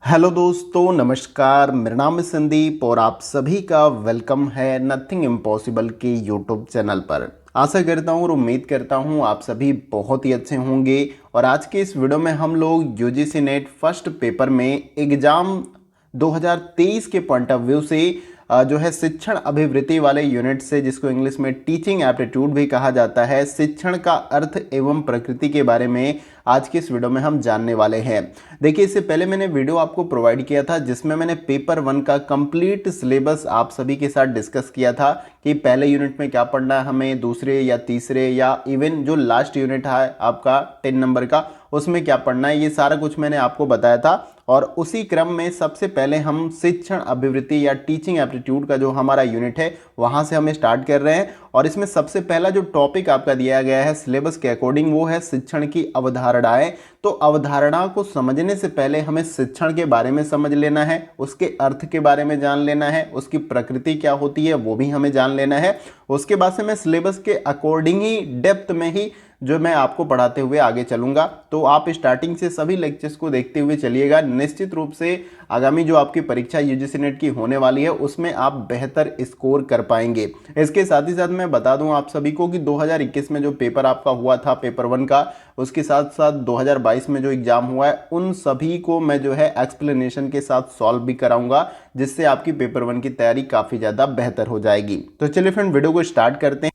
Hello दोस्तों, नमस्कार। मेरा नाम है संदीप और आप सभी का वेलकम है नथिंग इम्पॉसिबल के यूट्यूब चैनल पर। आशा करता हूँ और उम्मीद करता हूँ आप सभी बहुत ही अच्छे होंगे। और आज के इस वीडियो में हम लोग यूजीसी नेट फर्स्ट पेपर में एग्ज़ाम 2023 के पॉइंट ऑफ व्यू से जो है शिक्षण अभिवृत्ति वाले यूनिट से, जिसको इंग्लिश में टीचिंग एप्टीट्यूड भी कहा जाता है, शिक्षण का अर्थ एवं प्रकृति के बारे में आज की इस वीडियो में हम जानने वाले हैं। देखिए, इससे पहले मैंने वीडियो आपको प्रोवाइड किया था जिसमें मैंने पेपर 1 का कंप्लीट सिलेबस आप सभी के साथ डिस्कस किया था कि पहले यूनिट में क्या पढ़ना है हमें, दूसरे या तीसरे या इवन जो लास्ट यूनिट है आपका 10 नंबर का, उसमें क्या पढ़ना है। ये सारा कुछ मैंने आपको बताया था। और उसी क्रम में सबसे पहले हम शिक्षण अभिवृत्ति या टीचिंग एप्टीट्यूड का जो हमारा यूनिट है वहाँ से हमें स्टार्ट कर रहे हैं। और इसमें सबसे पहला जो टॉपिक आपका दिया गया है सिलेबस के अकॉर्डिंग, वो है शिक्षण की अवधारणाएं। तो अवधारणा को समझने से पहले हमें शिक्षण के बारे में समझ लेना है, उसके अर्थ के बारे में जान लेना है, उसकी प्रकृति क्या होती है वो भी हमें जान लेना है। उसके बाद से मैं सिलेबस के अकॉर्डिंग ही डेप्थ में ही जो मैं आपको पढ़ाते हुए आगे चलूंगा। तो आप स्टार्टिंग से सभी लेक्चर्स को देखते हुए चलिएगा। निश्चित रूप से आगामी जो आपकी परीक्षा यूजीसी नेट की होने वाली है उसमें आप बेहतर स्कोर कर पाएंगे। इसके साथ ही साथ मैं बता दूं आप सभी को कि 2021 में जो पेपर आपका हुआ था पेपर 1 का, उसके साथ साथ 2022 में जो एग्जाम हुआ है उन सभी को मैं जो है एक्सप्लेनेशन के साथ सॉल्व भी कराऊंगा, जिससे आपकी पेपर 1 की तैयारी काफ़ी ज़्यादा बेहतर हो जाएगी। तो चलिए फ्रेंड, वीडियो को स्टार्ट करते हैं।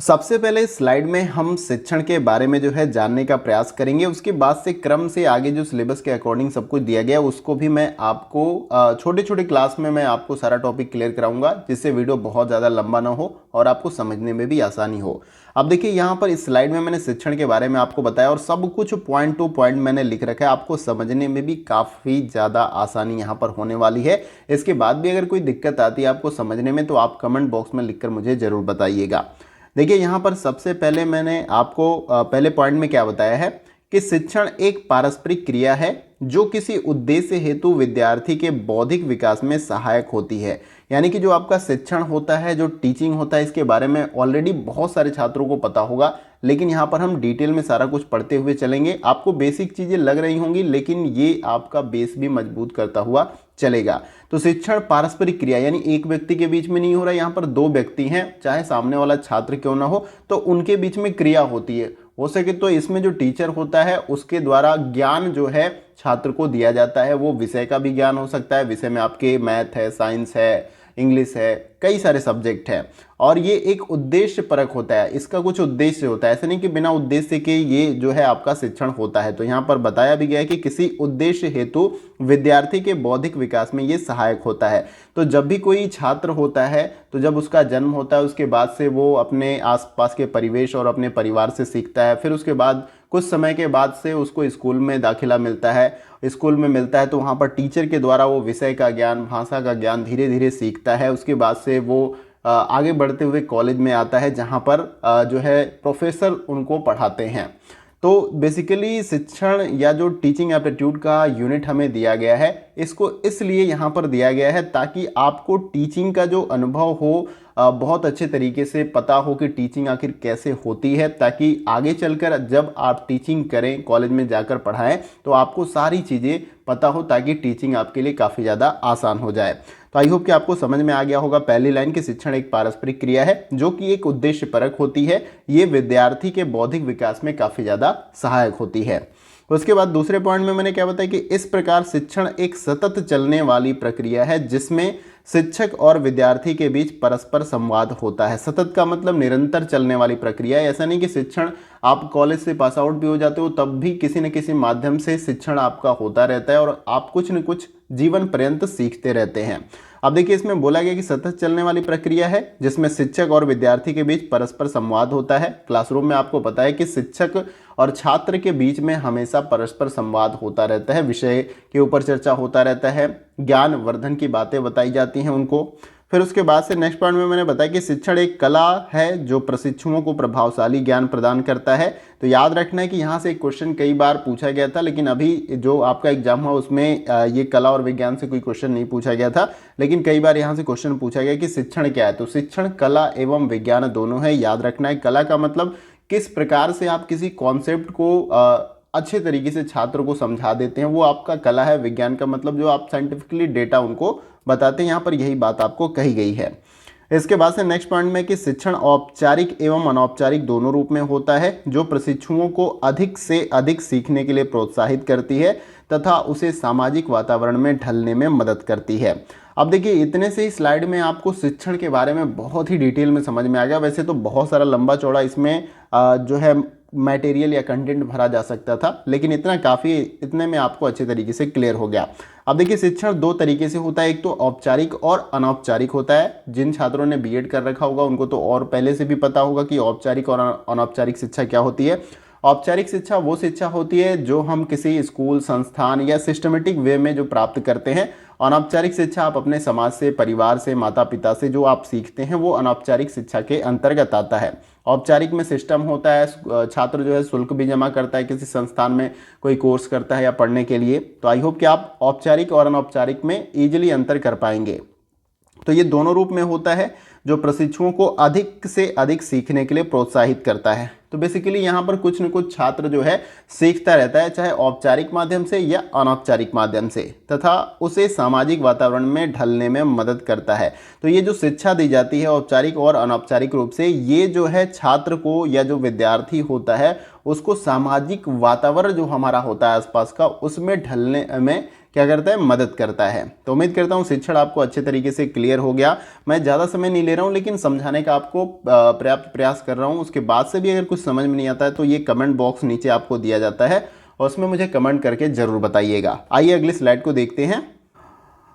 सबसे पहले स्लाइड में हम शिक्षण के बारे में जो है जानने का प्रयास करेंगे। उसके बाद से क्रम से आगे जो सिलेबस के अकॉर्डिंग सब कुछ दिया गया उसको भी मैं आपको छोटे छोटे क्लास में मैं आपको सारा टॉपिक क्लियर कराऊंगा, जिससे वीडियो बहुत ज़्यादा लंबा ना हो और आपको समझने में भी आसानी हो। अब देखिए, यहाँ पर इस स्लाइड में मैंने शिक्षण के बारे में आपको बताया और सब कुछ पॉइंट टू पॉइंट मैंने लिख रखा है। आपको समझने में भी काफ़ी ज़्यादा आसानी यहाँ पर होने वाली है। इसके बाद भी अगर कोई दिक्कत आती है आपको समझने में तो आप कमेंट बॉक्स में लिखकर मुझे ज़रूर बताइएगा। देखिए, यहाँ पर सबसे पहले मैंने आपको पहले पॉइंट में क्या बताया है कि शिक्षण एक पारस्परिक क्रिया है जो किसी उद्देश्य हेतु विद्यार्थी के बौद्धिक विकास में सहायक होती है। यानी कि जो आपका शिक्षण होता है, जो टीचिंग होता है, इसके बारे में ऑलरेडी बहुत सारे छात्रों को पता होगा, लेकिन यहाँ पर हम डिटेल में सारा कुछ पढ़ते हुए चलेंगे। आपको बेसिक चीज़ें लग रही होंगी लेकिन ये आपका बेस भी मजबूत करता हुआ चलेगा। तो शिक्षण पारस्परिक क्रिया यानी एक व्यक्ति के बीच में नहीं हो रहा, यहाँ पर दो व्यक्ति हैं, चाहे सामने वाला छात्र क्यों ना हो, तो उनके बीच में क्रिया होती है। हो सके तो इसमें जो टीचर होता है उसके द्वारा ज्ञान जो है छात्र को दिया जाता है। वो विषय का भी ज्ञान हो सकता है, विषय में आपके मैथ है, साइंस है, इंग्लिश है, कई सारे सब्जेक्ट हैं। और ये एक उद्देश्य परक होता है, इसका कुछ उद्देश्य होता है, ऐसा नहीं कि बिना उद्देश्य के ये जो है आपका शिक्षण होता है। तो यहाँ पर बताया भी गया है कि किसी उद्देश्य हेतु विद्यार्थी के बौद्धिक विकास में ये सहायक होता है। तो जब भी कोई छात्र होता है, तो जब उसका जन्म होता है उसके बाद से वो अपने आसपास के परिवेश और अपने परिवार से सीखता है। फिर उसके बाद कुछ समय के बाद से उसको स्कूल में दाखिला मिलता है। स्कूल में मिलता है तो वहाँ पर टीचर के द्वारा वो विषय का ज्ञान, भाषा का ज्ञान धीरे धीरे सीखता है। उसके बाद से वो आगे बढ़ते हुए कॉलेज में आता है जहाँ पर जो है प्रोफेसर उनको पढ़ाते हैं। तो बेसिकली शिक्षण या जो टीचिंग एप्टीट्यूड का यूनिट हमें दिया गया है, इसको इसलिए यहाँ पर दिया गया है ताकि आपको टीचिंग का जो अनुभव हो बहुत अच्छे तरीके से पता हो कि टीचिंग आखिर कैसे होती है, ताकि आगे चलकर जब आप टीचिंग करें, कॉलेज में जाकर पढ़ाएं, तो आपको सारी चीज़ें पता हो ताकि टीचिंग आपके लिए काफ़ी ज़्यादा आसान हो जाए। तो आई होप कि आपको समझ में आ गया होगा पहली लाइन कि शिक्षण एक पारस्परिक क्रिया है जो कि एक उद्देश्य परक होती है। ये विद्यार्थी के बौद्धिक विकास में काफ़ी ज़्यादा सहायक होती है। उसके बाद दूसरे पॉइंट में मैंने क्या बताया कि इस प्रकार शिक्षण एक सतत चलने वाली प्रक्रिया है जिसमें शिक्षक और विद्यार्थी के बीच परस्पर संवाद होता है। सतत का मतलब निरंतर चलने वाली प्रक्रिया है। ऐसा नहीं कि शिक्षण आप कॉलेज से पास आउट भी हो जाते हो तब भी किसी न किसी माध्यम से शिक्षण आपका होता रहता है और आप कुछ न कुछ जीवन पर्यंत सीखते रहते हैं। अब देखिए, इसमें बोला गया कि सतत चलने वाली प्रक्रिया है जिसमें शिक्षक और विद्यार्थी के बीच परस्पर संवाद होता है। क्लासरूम में आपको पता है कि शिक्षक और छात्र के बीच में हमेशा परस्पर संवाद होता रहता है, विषय के ऊपर चर्चा होता रहता है, ज्ञान वर्धन की बातें बताई जाती हैं उनको। फिर उसके बाद से नेक्स्ट पॉइंट में मैंने बताया कि शिक्षण एक कला है जो प्रशिक्षुओं को प्रभावशाली ज्ञान प्रदान करता है। तो याद रखना है कि यहाँ से एक क्वेश्चन कई बार पूछा गया था, लेकिन अभी जो आपका एग्जाम हुआ उसमें ये कला और विज्ञान से कोई क्वेश्चन नहीं पूछा गया था, लेकिन कई बार यहाँ से क्वेश्चन पूछा गया कि शिक्षण क्या है। तो शिक्षण कला एवं विज्ञान दोनों है। याद रखना है, कला का मतलब किस प्रकार से आप किसी कॉन्सेप्ट को अच्छे तरीके से छात्र को समझा देते हैं, वो आपका कला है। विज्ञान का मतलब जो आप साइंटिफिकली डेटा उनको बताते हैं, यहाँ पर यही बात आपको कही गई है। इसके बाद से नेक्स्ट पॉइंट में कि शिक्षण औपचारिक एवं अनौपचारिक दोनों रूप में होता है, जो प्रशिक्षुओं को अधिक से अधिक सीखने के लिए प्रोत्साहित करती है तथा उसे सामाजिक वातावरण में ढलने में मदद करती है। अब देखिए, इतने से ही स्लाइड में आपको शिक्षण के बारे में बहुत ही डिटेल में समझ में आ गया। वैसे तो बहुत सारा लंबा चौड़ा इसमें जो है मटेरियल या कंटेंट भरा जा सकता था, लेकिन इतना काफ़ी, इतने में आपको अच्छे तरीके से क्लियर हो गया। अब देखिए, शिक्षण दो तरीके से होता है, एक तो औपचारिक और अनौपचारिक होता है। जिन छात्रों ने बीएड कर रखा होगा उनको तो और पहले से भी पता होगा कि औपचारिक और अनौपचारिक शिक्षा क्या होती है। औपचारिक शिक्षा वो शिक्षा होती है जो हम किसी स्कूल, संस्थान या सिस्टमेटिक वे में जो प्राप्त करते हैं। अनौपचारिक शिक्षा आप अपने समाज से, परिवार से, माता पिता से जो आप सीखते हैं, वो अनौपचारिक शिक्षा के अंतर्गत आता है। औपचारिक में सिस्टम होता है, छात्र जो है शुल्क भी जमा करता है, किसी संस्थान में कोई कोर्स करता है या पढ़ने के लिए। तो आई होप कि आप औपचारिक और अनौपचारिक में ईजिली अंतर कर पाएंगे। तो ये दोनों रूप में होता है, जो प्रशिक्षुओं को अधिक से अधिक सीखने के लिए प्रोत्साहित करता है। तो बेसिकली यहाँ पर कुछ न कुछ छात्र जो है सीखता रहता है, चाहे औपचारिक माध्यम से या अनौपचारिक माध्यम से, तथा उसे सामाजिक वातावरण में ढलने में मदद करता है। तो ये जो शिक्षा दी जाती है औपचारिक और अनौपचारिक रूप से, ये जो है छात्र को या जो विद्यार्थी होता है उसको सामाजिक वातावरण जो हमारा होता है आसपास का, उसमें ढलने में क्या करता है, मदद करता है। तो उम्मीद करता हूँ शिक्षण आपको अच्छे तरीके से क्लियर हो गया। मैं ज़्यादा समय नहीं ले रहा हूँ, लेकिन समझाने का आपको पर्याप्त प्रयास कर रहा हूँ। उसके बाद से भी अगर कुछ समझ में नहीं आता है तो ये कमेंट बॉक्स नीचे आपको दिया जाता है और उसमें मुझे कमेंट करके ज़रूर बताइएगा। आइए अगली स्लाइड को देखते हैं।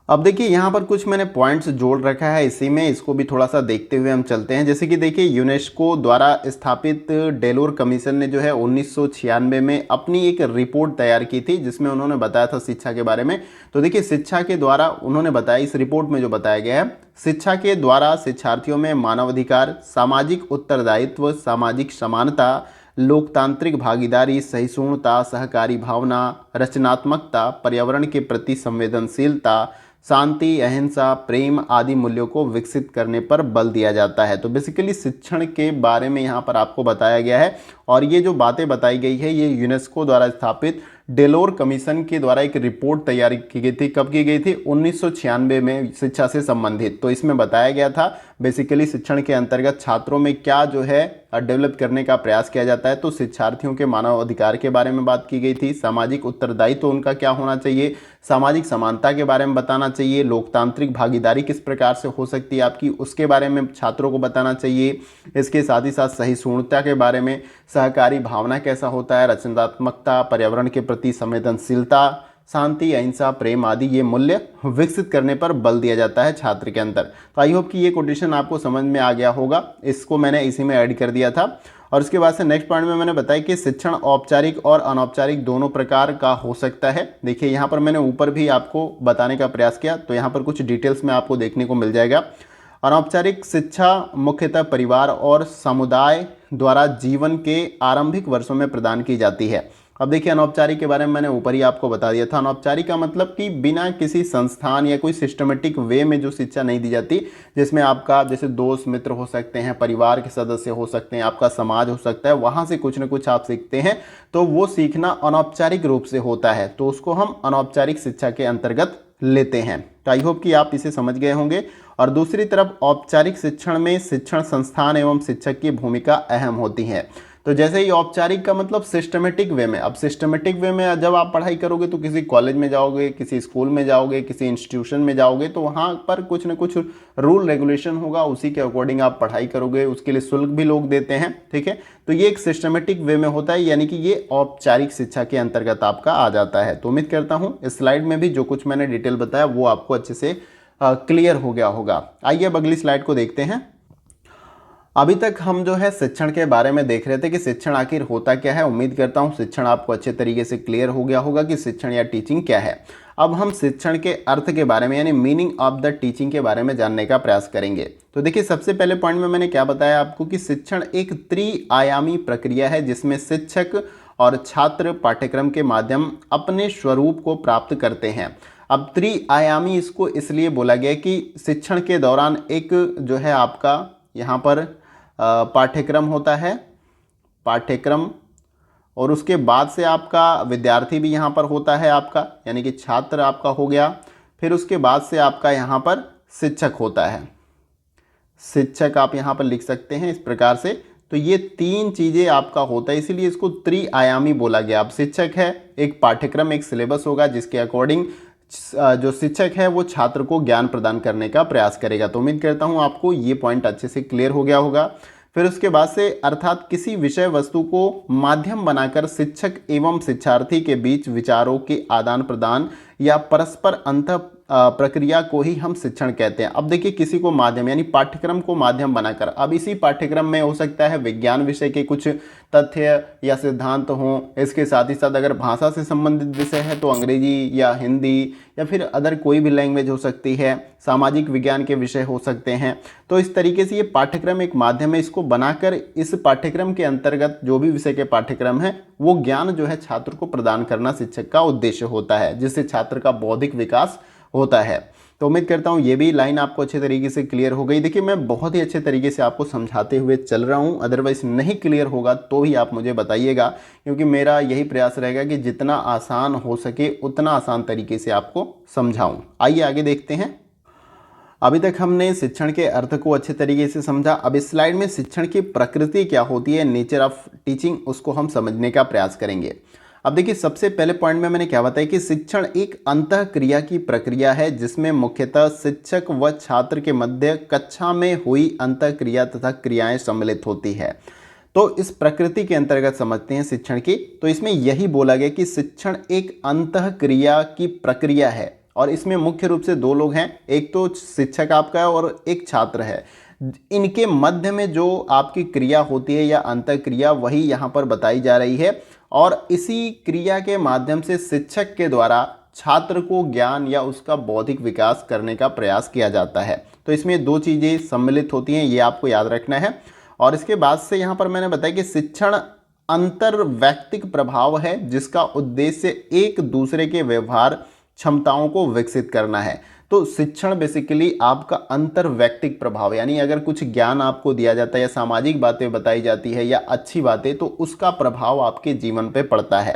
अब देखिए, यहाँ पर कुछ मैंने पॉइंट्स जोड़ रखा है इसी में, इसको भी थोड़ा सा देखते हुए हम चलते हैं। जैसे कि देखिए, यूनेस्को द्वारा स्थापित डेलोर कमीशन ने जो है 1996 में अपनी एक रिपोर्ट तैयार की थी, जिसमें उन्होंने बताया था शिक्षा के बारे में। तो देखिए, शिक्षा के द्वारा उन्होंने बताया, इस रिपोर्ट में जो बताया गया है, शिक्षा के द्वारा शिक्षार्थियों में मानवाधिकार, सामाजिक उत्तरदायित्व, सामाजिक समानता, लोकतांत्रिक भागीदारी, सहिष्णुता, सहकारी भावना, रचनात्मकता, पर्यावरण के प्रति संवेदनशीलता, शांति, अहिंसा, प्रेम आदि मूल्यों को विकसित करने पर बल दिया जाता है। तो बेसिकली शिक्षण के बारे में यहाँ पर आपको बताया गया है, और ये जो बातें बताई गई है ये यूनेस्को द्वारा स्थापित डेलोर कमीशन के द्वारा एक रिपोर्ट तैयार की गई थी। कब की गई थी? 1996 में, शिक्षा से संबंधित। तो इसमें बताया गया था बेसिकली शिक्षण के अंतर्गत छात्रों में क्या जो है डेवलप करने का प्रयास किया जाता है। तो शिक्षार्थियों के मानव अधिकार के बारे में बात की गई थी, सामाजिक उत्तरदायित्व उनका क्या होना चाहिए, सामाजिक समानता के बारे में बताना चाहिए, लोकतांत्रिक भागीदारी किस प्रकार से हो सकती है आपकी, उसके बारे में छात्रों को बताना चाहिए। इसके साथ ही साथ सहिष्णुता के बारे में, सहकारी भावना कैसा होता है, रचनात्मकता, पर्यावरण के प्रति संवेदनशीलता, शांति, अहिंसा, प्रेम आदि ये मूल्य विकसित करने पर बल दिया जाता है छात्र के अंदर। तो आई होप कि ये कोटेशन आपको समझ में आ गया होगा, इसको मैंने इसी में ऐड कर दिया था। और उसके बाद से नेक्स्ट पॉइंट में मैंने बताया कि शिक्षण औपचारिक और अनौपचारिक दोनों प्रकार का हो सकता है। देखिए, यहाँ पर मैंने ऊपर भी आपको बताने का प्रयास किया, तो यहाँ पर कुछ डिटेल्स में आपको देखने को मिल जाएगा। अनौपचारिक शिक्षा मुख्यतः परिवार और समुदाय द्वारा जीवन के आरंभिक वर्षों में प्रदान की जाती है। अब देखिए, अनौपचारिक के बारे में मैंने ऊपर ही आपको बता दिया था। अनौपचारिक का मतलब कि बिना किसी संस्थान या कोई सिस्टमेटिक वे में जो शिक्षा नहीं दी जाती, जिसमें आपका जैसे दोस्त मित्र हो सकते हैं, परिवार के सदस्य हो सकते हैं, आपका समाज हो सकता है, वहाँ से कुछ न कुछ आप सीखते हैं, तो वो सीखना अनौपचारिक रूप से होता है। तो उसको हम अनौपचारिक शिक्षा के अंतर्गत लेते हैं। तो आई होप कि आप इसे समझ गए होंगे। और दूसरी तरफ औपचारिक शिक्षण में शिक्षण संस्थान एवं शिक्षक की भूमिका अहम होती है। तो जैसे ही औपचारिक का मतलब सिस्टमेटिक वे में, अब सिस्टमेटिक वे में जब आप पढ़ाई करोगे तो किसी कॉलेज में जाओगे, किसी स्कूल में जाओगे, किसी इंस्टीट्यूशन में जाओगे, तो वहाँ पर कुछ न कुछ रूल रेगुलेशन होगा, उसी के अकॉर्डिंग आप पढ़ाई करोगे, उसके लिए शुल्क भी लोग देते हैं, ठीक है। तो ये एक सिस्टमेटिक वे में होता है, यानी कि ये औपचारिक शिक्षा के अंतर्गत आपका आ जाता है। तो उम्मीद करता हूँ इस स्लाइड में भी जो कुछ मैंने डिटेल बताया वो आपको अच्छे से क्लियर हो गया होगा। आइए अब अगली स्लाइड को देखते हैं। अभी तक हम जो है शिक्षण के बारे में देख रहे थे कि शिक्षण आखिर होता क्या है। उम्मीद करता हूँ शिक्षण आपको अच्छे तरीके से क्लियर हो गया होगा कि शिक्षण या टीचिंग क्या है। अब हम शिक्षण के अर्थ के बारे में, यानी मीनिंग ऑफ द टीचिंग के बारे में जानने का प्रयास करेंगे। तो देखिए, सबसे पहले पॉइंट में मैंने क्या बताया आपको कि शिक्षण एक त्रिआयामी प्रक्रिया है, जिसमें शिक्षक और छात्र पाठ्यक्रम के माध्यम अपने स्वरूप को प्राप्त करते हैं। अब त्रिआयामी इसको इसलिए बोला गया कि शिक्षण के दौरान एक जो है आपका यहाँ पर पाठ्यक्रम होता है, पाठ्यक्रम, और उसके बाद से आपका विद्यार्थी भी यहाँ पर होता है आपका, यानी कि छात्र आपका हो गया। फिर उसके बाद से आपका यहाँ पर शिक्षक होता है, शिक्षक आप यहाँ पर लिख सकते हैं इस प्रकार से। तो ये तीन चीज़ें आपका होता है, इसीलिए इसको त्रिआयामी बोला गया। अब शिक्षक है, एक पाठ्यक्रम एक सिलेबस होगा जिसके अकॉर्डिंग जो शिक्षक है वो छात्र को ज्ञान प्रदान करने का प्रयास करेगा। तो उम्मीद करता हूँ आपको ये पॉइंट अच्छे से क्लियर हो गया होगा। फिर उसके बाद से अर्थात किसी विषय वस्तु को माध्यम बनाकर शिक्षक एवं शिक्षार्थी के बीच विचारों के आदान प्रदान या परस्पर अंत प्रक्रिया को ही हम शिक्षण कहते हैं। अब देखिए, किसी को माध्यम यानी पाठ्यक्रम को माध्यम बनाकर, अब इसी पाठ्यक्रम में हो सकता है विज्ञान विषय के कुछ तथ्य या सिद्धांत हों, इसके साथ ही साथ अगर भाषा से संबंधित विषय है तो अंग्रेजी या हिंदी या फिर अदर कोई भी लैंग्वेज हो सकती है, सामाजिक विज्ञान के विषय हो सकते हैं। तो इस तरीके से ये पाठ्यक्रम एक माध्यम है, इसको बनाकर इस पाठ्यक्रम के अंतर्गत जो भी विषय के पाठ्यक्रम है वो ज्ञान जो है छात्र को प्रदान करना शिक्षक का उद्देश्य होता है, जिससे छात्र का बौद्धिक विकास होता है। तो उम्मीद करता हूँ ये भी लाइन आपको अच्छे तरीके से क्लियर हो गई। देखिए, मैं बहुत ही अच्छे तरीके से आपको समझाते हुए चल रहा हूँ, अदरवाइज नहीं क्लियर होगा तो भी आप मुझे बताइएगा, क्योंकि मेरा यही प्रयास रहेगा कि जितना आसान हो सके उतना आसान तरीके से आपको समझाऊँ। आइए आगे देखते हैं। अभी तक हमने शिक्षण के अर्थ को अच्छे तरीके से समझा। अब इस स्लाइड में शिक्षण की प्रकृति क्या होती है, नेचर ऑफ टीचिंग, उसको हम समझने का प्रयास करेंगे। अब देखिए, सबसे पहले पॉइंट में मैंने क्या बताया कि शिक्षण एक अंतःक्रिया की प्रक्रिया है जिसमें मुख्यतः शिक्षक व छात्र के मध्य कक्षा में हुई अंतःक्रिया तथा क्रियाएं सम्मिलित होती है। तो इस प्रकृति के अंतर्गत समझते हैं शिक्षण की। तो इसमें यही बोला गया कि शिक्षण एक अंतःक्रिया की प्रक्रिया है और इसमें मुख्य रूप से दो लोग हैं, एक तो शिक्षक आपका है और एक छात्र है। इनके मध्य में जो आपकी क्रिया होती है या अंतःक्रिया, वही यहाँ पर बताई जा रही है और इसी क्रिया के माध्यम से शिक्षक के द्वारा छात्र को ज्ञान या उसका बौद्धिक विकास करने का प्रयास किया जाता है। तो इसमें दो चीज़ें सम्मिलित होती हैं, ये आपको याद रखना है। और इसके बाद से यहाँ पर मैंने बताया कि शिक्षण अंतर्वैयक्तिक प्रभाव है जिसका उद्देश्य एक दूसरे के व्यवहार क्षमताओं को विकसित करना है। तो शिक्षण बेसिकली आपका अंतर्वैयक्तिक प्रभाव, यानी अगर कुछ ज्ञान आपको दिया जाता है या सामाजिक बातें बताई जाती है या अच्छी बातें, तो उसका प्रभाव आपके जीवन पे पड़ता है।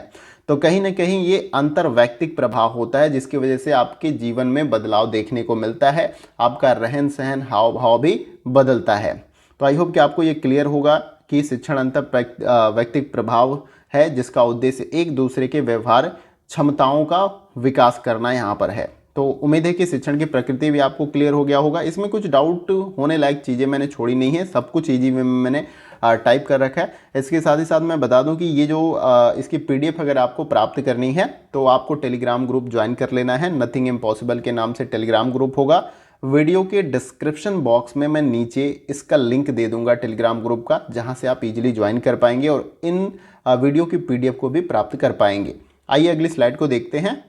तो कहीं ना कहीं ये अंतर्वैयक्तिक प्रभाव होता है जिसकी वजह से आपके जीवन में बदलाव देखने को मिलता है, आपका रहन सहन हाव भाव भी बदलता है। तो आई होप कि आपको ये क्लियर होगा कि शिक्षण अंतर्वैयक्तिक प्रभाव है जिसका उद्देश्य एक दूसरे के व्यवहार क्षमताओं का विकास करना यहाँ पर है। तो उम्मीद है कि शिक्षण की प्रकृति भी आपको क्लियर हो गया होगा। इसमें कुछ डाउट होने लायक चीज़ें मैंने छोड़ी नहीं है, सब कुछ ईजी में मैंने टाइप कर रखा है। इसके साथ ही साथ मैं बता दूं कि ये जो इसकी पीडीएफ अगर आपको प्राप्त करनी है तो आपको टेलीग्राम ग्रुप ज्वाइन कर लेना है। नथिंग इम्पॉसिबल के नाम से टेलीग्राम ग्रुप होगा। वीडियो के डिस्क्रिप्शन बॉक्स में मैं नीचे इसका लिंक दे दूंगा टेलीग्राम ग्रुप का, जहां से आप इजीली ज्वाइन कर पाएंगे और इन वीडियो की पीडीएफ को भी प्राप्त कर पाएंगे। आइए अगली स्लाइड को देखते हैं।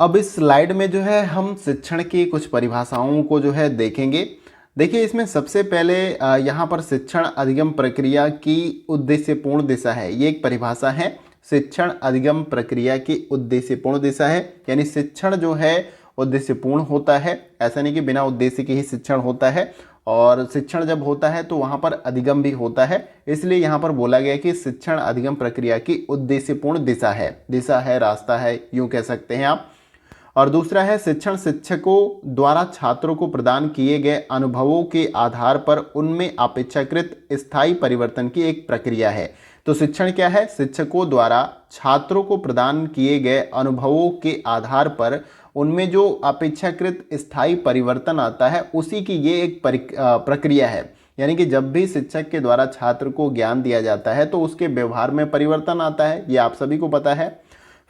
अब इस स्लाइड में जो है हम शिक्षण की कुछ परिभाषाओं को जो है देखेंगे। देखिए, इसमें सबसे पहले यहाँ पर शिक्षण अधिगम प्रक्रिया की उद्देश्यपूर्ण दिशा है, ये एक परिभाषा है। शिक्षण अधिगम प्रक्रिया की उद्देश्यपूर्ण दिशा है, यानी शिक्षण जो है उद्देश्यपूर्ण होता है, ऐसा नहीं कि बिना उद्देश्य के ही शिक्षण होता है। और शिक्षण जब होता है तो वहाँ पर अधिगम भी होता है, इसलिए यहाँ पर बोला गया कि शिक्षण अधिगम प्रक्रिया की उद्देश्यपूर्ण दिशा है, रास्ता है, यूँ कह सकते हैं आप। और दूसरा है शिक्षण शिक्षकों द्वारा छात्रों को प्रदान किए गए अनुभवों के आधार पर उनमें अपेक्षाकृत स्थायी परिवर्तन की एक प्रक्रिया है। तो शिक्षण क्या है? शिक्षकों द्वारा छात्रों को प्रदान किए गए अनुभवों के आधार पर उनमें जो अपेक्षाकृत स्थायी परिवर्तन आता है, उसी की ये एक प्रक्रिया है। यानी कि जब भी शिक्षक के द्वारा छात्र को ज्ञान दिया जाता है तो उसके व्यवहार में परिवर्तन आता है, ये आप सभी को पता है।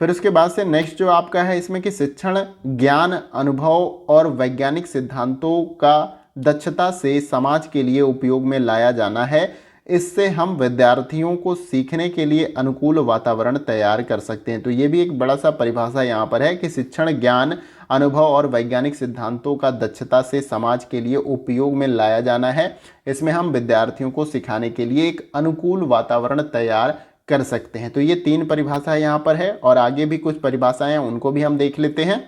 फिर उसके बाद से नेक्स्ट जो आपका है इसमें कि शिक्षण ज्ञान, अनुभव और वैज्ञानिक सिद्धांतों का दक्षता से समाज के लिए उपयोग में लाया जाना है। इससे हम विद्यार्थियों को सीखने के लिए अनुकूल वातावरण तैयार कर सकते हैं। तो ये भी एक बड़ा सा परिभाषा यहाँ पर है कि शिक्षण ज्ञान, अनुभव और वैज्ञानिक सिद्धांतों का दक्षता से समाज के लिए उपयोग में लाया जाना है। इसमें हम विद्यार्थियों को सिखाने के लिए एक अनुकूल वातावरण तैयार कर सकते हैं। तो ये तीन परिभाषाएं यहाँ पर है और आगे भी कुछ परिभाषाएं हैं, उनको भी हम देख लेते हैं।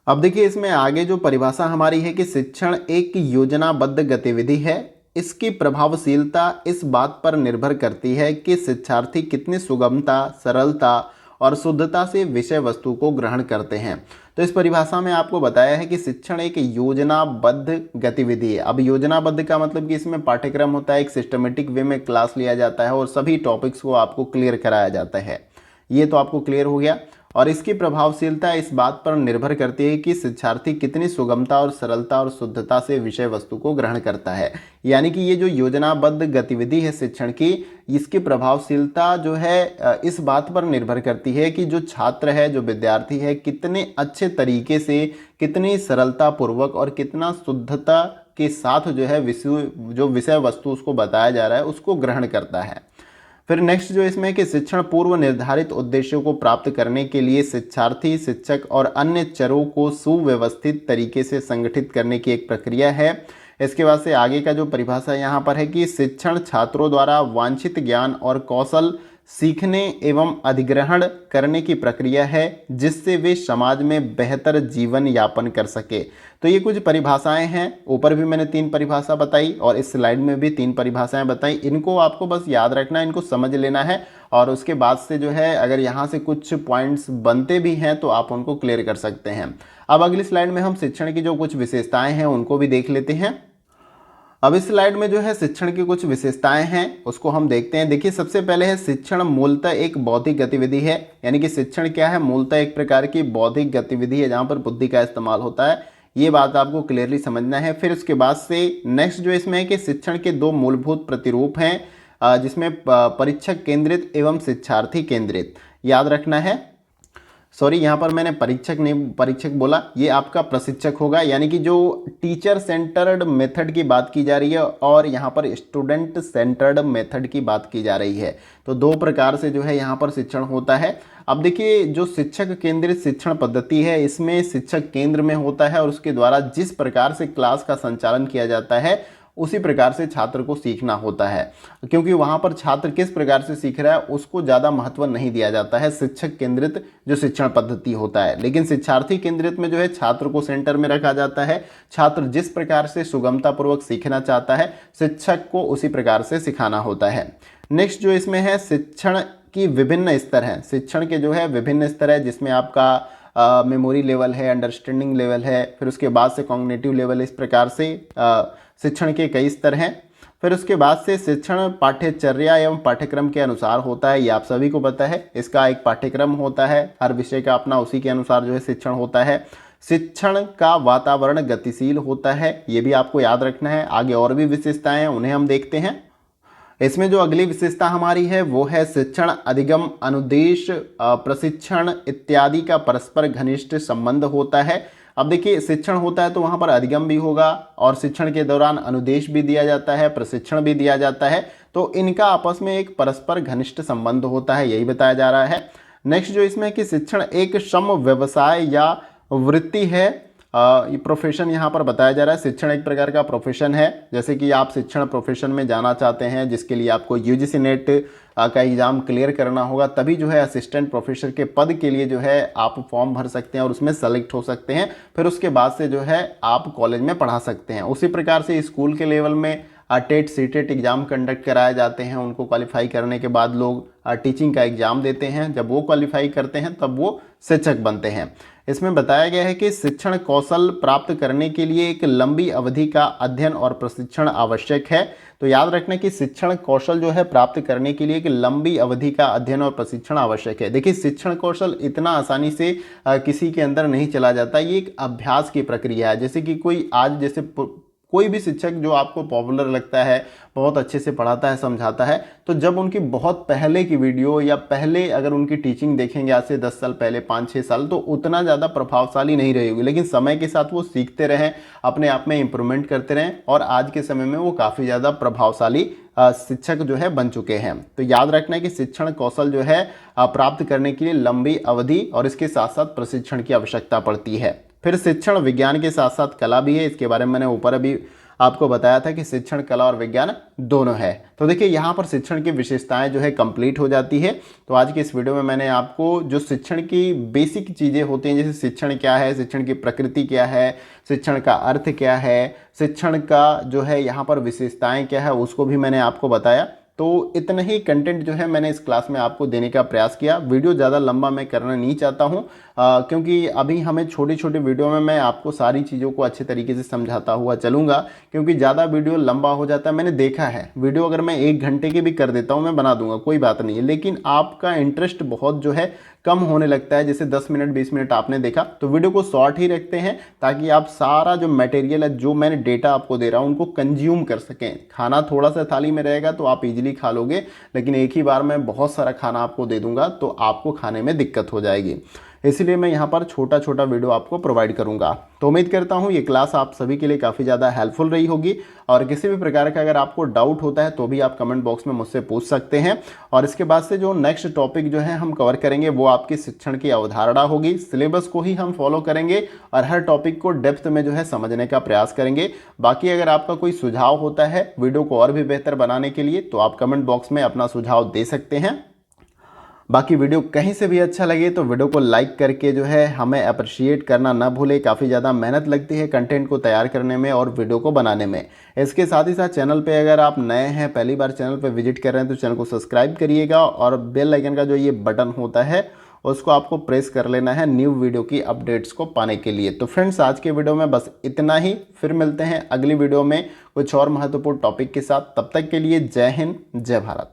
अब देखिए, इसमें आगे जो परिभाषा हमारी है कि शिक्षण एक योजनाबद्ध गतिविधि है इसकी प्रभावशीलता इस बात पर निर्भर करती है कि शिक्षार्थी कितनी सुगमता, सरलता और शुद्धता से विषय वस्तु को ग्रहण करते हैं। तो इस परिभाषा में आपको बताया है कि शिक्षण एक योजनाबद्ध गतिविधि है। अब योजनाबद्ध का मतलब कि इसमें पाठ्यक्रम होता है, एक सिस्टमेटिक वे में क्लास लिया जाता है और सभी टॉपिक्स को आपको क्लियर कराया जाता है। ये तो आपको क्लियर हो गया। और इसकी प्रभावशीलता इस बात पर निर्भर करती है कि शिक्षार्थी कितनी सुगमता और सरलता और शुद्धता से विषय वस्तु को ग्रहण करता है। यानी कि ये जो योजनाबद्ध गतिविधि है शिक्षण की, इसकी प्रभावशीलता जो है इस बात पर निर्भर करती है कि जो छात्र है, जो विद्यार्थी है, कितने अच्छे तरीके से, कितनी सरलता पूर्वक और कितना शुद्धता के साथ जो है विषय वस्तु उसको बताया जा रहा है उसको ग्रहण करता है। फिर नेक्स्ट जो इसमें है कि शिक्षण पूर्व निर्धारित उद्देश्यों को प्राप्त करने के लिए शिक्षार्थी, शिक्षक और अन्य चरों को सुव्यवस्थित तरीके से संगठित करने की एक प्रक्रिया है। इसके बाद से आगे का जो परिभाषा यहाँ पर है कि शिक्षण छात्रों द्वारा वांछित ज्ञान और कौशल सीखने एवं अधिग्रहण करने की प्रक्रिया है जिससे वे समाज में बेहतर जीवन यापन कर सके। तो ये कुछ परिभाषाएं हैं। ऊपर भी मैंने 3 परिभाषा बताई और इस स्लाइड में भी 3 परिभाषाएं बताई। इनको आपको बस याद रखना है, इनको समझ लेना है और उसके बाद से जो है अगर यहाँ से कुछ पॉइंट्स बनते भी हैं तो आप उनको क्लियर कर सकते हैं। अब अगली स्लाइड में हम शिक्षण की जो कुछ विशेषताएं हैं उनको भी देख लेते हैं। अब इस स्लाइड में जो है शिक्षण की कुछ विशेषताएं हैं उसको हम देखते हैं। देखिए, सबसे पहले है शिक्षण मूलतः एक बौद्धिक गतिविधि है। यानी कि शिक्षण क्या है? मूलतः एक प्रकार की बौद्धिक गतिविधि है जहां पर बुद्धि का इस्तेमाल होता है। ये बात आपको क्लियरली समझना है। फिर उसके बाद से नेक्स्ट जो इसमें है कि शिक्षण के 2 मूलभूत प्रतिरूप हैं जिसमें परीक्षक केंद्रित एवं शिक्षार्थी केंद्रित। याद रखना है, सॉरी यहाँ पर मैंने परीक्षक नहीं परीक्षक बोला, ये आपका प्रशिक्षक होगा। यानी कि जो टीचर सेंटर्ड मेथड की बात की जा रही है और यहाँ पर स्टूडेंट सेंटर्ड मेथड की बात की जा रही है। तो 2 प्रकार से जो है यहाँ पर शिक्षण होता है। अब देखिए, जो शिक्षक केंद्रित शिक्षण पद्धति है इसमें शिक्षक केंद्र में होता है और उसके द्वारा जिस प्रकार से क्लास का संचालन किया जाता है उसी प्रकार से छात्र को सीखना होता है, क्योंकि वहाँ पर छात्र किस प्रकार से सीख रहा है उसको ज़्यादा महत्व नहीं दिया जाता है शिक्षक केंद्रित जो शिक्षण पद्धति होता है। लेकिन शिक्षार्थी केंद्रित में जो है छात्र को सेंटर में रखा जाता है। छात्र जिस प्रकार से सुगमतापूर्वक सीखना चाहता है शिक्षक को उसी प्रकार से सिखाना होता है। नेक्स्ट जो इसमें है शिक्षण की विभिन्न स्तर हैं। शिक्षण के जो है विभिन्न स्तर है जिसमें आपका मेमोरी लेवल है, अंडरस्टैंडिंग लेवल है, फिर उसके बाद से कॉग्निटिव लेवल। इस प्रकार से शिक्षण के कई स्तर हैं। फिर उसके बाद से शिक्षण पाठ्यचर्या एवं पाठ्यक्रम के अनुसार होता है। ये आप सभी को पता है, इसका एक पाठ्यक्रम होता है, हर विषय का अपना, उसी के अनुसार जो है शिक्षण होता है। शिक्षण का वातावरण गतिशील होता है, ये भी आपको याद रखना है। आगे और भी विशेषताएं हैं, उन्हें हम देखते हैं। इसमें जो अगली विशेषता हमारी है वो है शिक्षण अधिगम, अनुदेश, प्रशिक्षण इत्यादि का परस्पर घनिष्ठ संबंध होता है। अब देखिए, शिक्षण होता है तो वहाँ पर अधिगम भी होगा और शिक्षण के दौरान अनुदेश भी दिया जाता है, प्रशिक्षण भी दिया जाता है। तो इनका आपस में एक परस्पर घनिष्ठ संबंध होता है, यही बताया जा रहा है। नेक्स्ट जो इसमें कि शिक्षण एक सम व्यवसाय या वृत्ति है। ये प्रोफेशन यहाँ पर बताया जा रहा है। शिक्षण एक प्रकार का प्रोफेशन है। जैसे कि आप शिक्षण प्रोफेशन में जाना चाहते हैं जिसके लिए आपको यूजीसी नेट का एग्ज़ाम क्लियर करना होगा, तभी जो है असिस्टेंट प्रोफेसर के पद के लिए जो है आप फॉर्म भर सकते हैं और उसमें सेलेक्ट हो सकते हैं। फिर उसके बाद से जो है आप कॉलेज में पढ़ा सकते हैं। उसी प्रकार से स्कूल के लेवल में टेट सीटेट एग्ज़ाम कंडक्ट कराए जाते हैं। उनको क्वालिफाई करने के बाद लोग टीचिंग का एग्ज़ाम देते हैं। जब वो क्वालिफाई करते हैं तब वो शिक्षक बनते हैं। इसमें बताया गया है कि शिक्षण कौशल प्राप्त करने के लिए एक लंबी अवधि का अध्ययन और प्रशिक्षण आवश्यक है। तो याद रखना कि शिक्षण कौशल जो है प्राप्त करने के लिए एक लंबी अवधि का अध्ययन और प्रशिक्षण आवश्यक है। देखिए, शिक्षण कौशल इतना आसानी से किसी के अंदर नहीं चला जाता, ये एक अभ्यास की प्रक्रिया है। जैसे कि कोई भी शिक्षक जो आपको पॉपुलर लगता है, बहुत अच्छे से पढ़ाता है, समझाता है, तो जब उनकी बहुत पहले की वीडियो या पहले अगर उनकी टीचिंग देखेंगे आज से 10 साल पहले, 5-6 साल, तो उतना ज़्यादा प्रभावशाली नहीं रहेगी। लेकिन समय के साथ वो सीखते रहें, अपने आप में इम्प्रूवमेंट करते रहें और आज के समय में वो काफ़ी ज़्यादा प्रभावशाली शिक्षक जो है बन चुके हैं। तो याद रखना है कि शिक्षण कौशल जो है प्राप्त करने के लिए लंबी अवधि और इसके साथ साथ प्रशिक्षण की आवश्यकता पड़ती है। फिर शिक्षण विज्ञान के साथ साथ कला भी है, इसके बारे में मैंने ऊपर अभी आपको बताया था कि शिक्षण कला और विज्ञान दोनों है। तो देखिए यहाँ पर शिक्षण की विशेषताएं जो है कंप्लीट हो जाती है। तो आज की इस वीडियो में मैंने आपको जो शिक्षण की बेसिक चीज़ें होती हैं, जैसे शिक्षण क्या है, शिक्षण की प्रकृति क्या है, शिक्षण का अर्थ क्या है, शिक्षण का जो है यहाँ पर विशेषताएं क्या है, उसको भी मैंने आपको बताया। तो इतना ही कंटेंट जो है मैंने इस क्लास में आपको देने का प्रयास किया। वीडियो ज़्यादा लंबा मैं करना नहीं चाहता हूँ, क्योंकि अभी हमें छोटी छोटी वीडियो में मैं आपको सारी चीज़ों को अच्छे तरीके से समझाता हुआ चलूँगा, क्योंकि ज़्यादा वीडियो लंबा हो जाता है। मैंने देखा है वीडियो अगर मैं 1 घंटे की भी कर देता हूँ, मैं बना दूंगा, कोई बात नहीं है, लेकिन आपका इंटरेस्ट बहुत जो है कम होने लगता है। जैसे 10 मिनट 20 मिनट आपने देखा, तो वीडियो को शॉर्ट ही रखते हैं ताकि आप सारा जो मटेरियल है, जो मैंने डेटा आपको दे रहा हूँ, उनको कंज्यूम कर सकें। खाना थोड़ा सा थाली में रहेगा तो आप इजीली खा लोगे, लेकिन एक ही बार मैं बहुत सारा खाना आपको दे दूंगा तो आपको खाने में दिक्कत हो जाएगी। इसलिए मैं यहाँ पर छोटा छोटा वीडियो आपको प्रोवाइड करूँगा। तो उम्मीद करता हूँ ये क्लास आप सभी के लिए काफ़ी ज़्यादा हेल्पफुल रही होगी। और किसी भी प्रकार का अगर आपको डाउट होता है तो भी आप कमेंट बॉक्स में मुझसे पूछ सकते हैं। और इसके बाद से जो नेक्स्ट टॉपिक जो है हम कवर करेंगे वो आपकी शिक्षण की अवधारणा होगी। सिलेबस को ही हम फॉलो करेंगे और हर टॉपिक को डेप्थ में जो है समझने का प्रयास करेंगे। बाकी अगर आपका कोई सुझाव होता है वीडियो को और भी बेहतर बनाने के लिए, तो आप कमेंट बॉक्स में अपना सुझाव दे सकते हैं। बाकी वीडियो कहीं से भी अच्छा लगे तो वीडियो को लाइक करके जो है हमें अप्रिशिएट करना ना भूले। काफ़ी ज़्यादा मेहनत लगती है कंटेंट को तैयार करने में और वीडियो को बनाने में। इसके साथ ही साथ चैनल पे अगर आप नए हैं, पहली बार चैनल पे विजिट कर रहे हैं, तो चैनल को सब्सक्राइब करिएगा और बेल आइकन का जो ये बटन होता है उसको आपको प्रेस कर लेना है न्यू वीडियो की अपडेट्स को पाने के लिए। तो फ्रेंड्स आज के वीडियो में बस इतना ही, फिर मिलते हैं अगली वीडियो में कुछ और महत्वपूर्ण टॉपिक के साथ। तब तक के लिए जय हिंद, जय भारत।